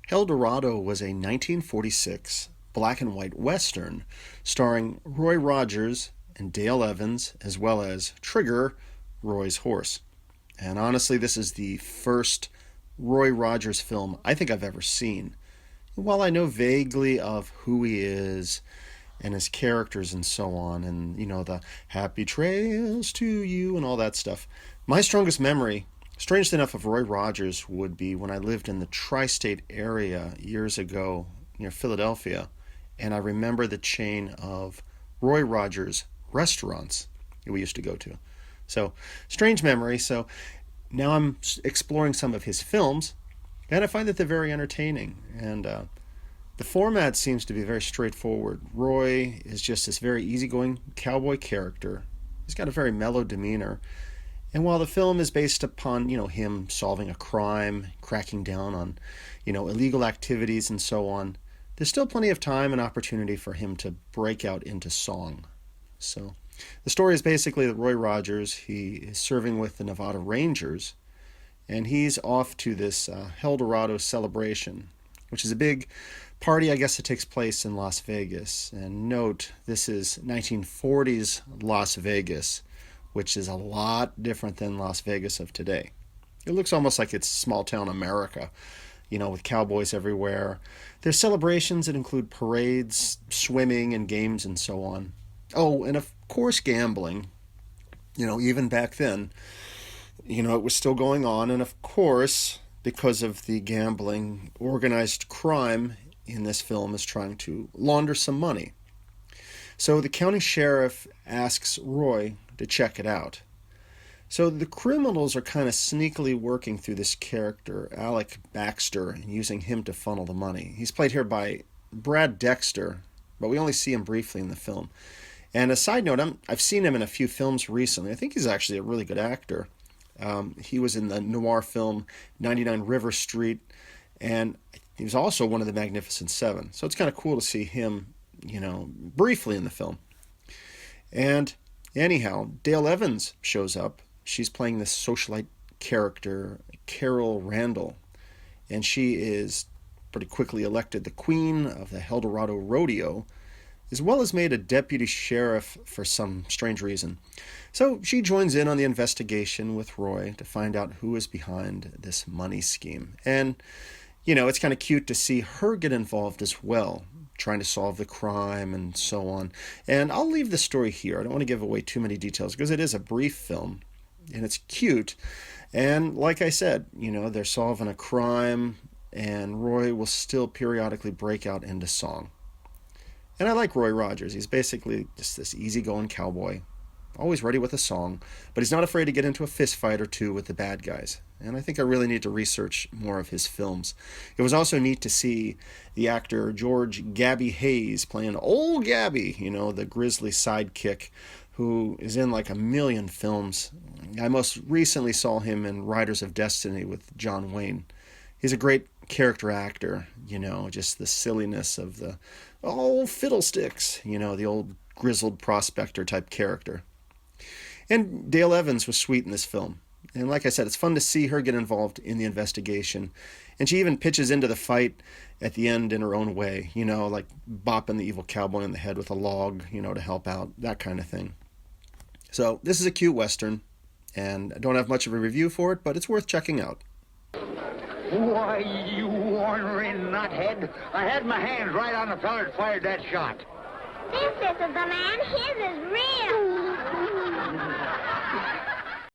Heldorado was a 1946 black and white Western starring Roy Rogers and Dale Evans, as well as Trigger, Roy's horse. And honestly, this is the first Roy Rogers film I think I've ever seen. While I know vaguely of who he is and his characters and so on, and the happy trails to you and all that stuff, my strongest memory, strangely enough, of Roy Rogers would be when I lived in the tri-state area years ago near Philadelphia, and I remember the chain of Roy Rogers restaurants we used to go to. So, strange memory. So now I'm exploring some of his films, and I find that they're very entertaining. And the format seems to be very straightforward. Roy is just this very easygoing cowboy character. He's got a very mellow demeanor. And while the film is based upon, him solving a crime, cracking down on, illegal activities and so on, there's still plenty of time and opportunity for him to break out into song. So the story is basically that Roy Rogers, he is serving with the Nevada Rangers, and he's off to this Heldorado celebration, which is a big party, I guess, that takes place in Las Vegas. And note, this is 1940s Las Vegas, which is a lot different than Las Vegas of today. It looks almost like it's small town America, with cowboys everywhere. There's celebrations that include parades, swimming, and games and so on. Oh, and of course gambling. Even back then, it was still going on. And of course, because of the gambling, organized crime in this film is trying to launder some money. So the county sheriff asks Roy to check it out. So the criminals are kind of sneakily working through this character, Alec Baxter, and using him to funnel the money. He's played here by Brad Dexter, but we only see him briefly in the film. And a side note, I've seen him in a few films recently. I think he's actually a really good actor. He was in the noir film 99 River Street, and he was also one of the Magnificent Seven. So it's kind of cool to see him, briefly in the film. And anyhow, Dale Evans shows up. She's playing this socialite character, Carol Randall, and she is pretty quickly elected the queen of the Heldorado Rodeo, as well as made a deputy sheriff for some strange reason. So she joins in on the investigation with Roy to find out who is behind this money scheme. And, it's kind of cute to see her get involved as well, trying to solve the crime and so on. And I'll leave the story here. I don't want to give away too many details because it is a brief film and it's cute. And like I said, they're solving a crime and Roy will still periodically break out into song. And I like Roy Rogers. He's basically just this easygoing cowboy, always ready with a song, but he's not afraid to get into a fist fight or two with the bad guys. And I think I really need to research more of his films. It was also neat to see the actor George Gabby Hayes playing old Gabby, the grizzly sidekick who is in like a million films. I most recently saw him in Riders of Destiny with John Wayne. He's a great character actor, just the silliness of the fiddlesticks, the old grizzled prospector type character. And Dale Evans was sweet in this film. And like I said, it's fun to see her get involved in the investigation. And she even pitches into the fight at the end in her own way, like bopping the evil cowboy in the head with a log, to help out, that kind of thing. So this is a cute Western, and I don't have much of a review for it, but it's worth checking out. Why, you ornery nuthead. I had my hands right on the feller that fired that shot. This isn't the man. His is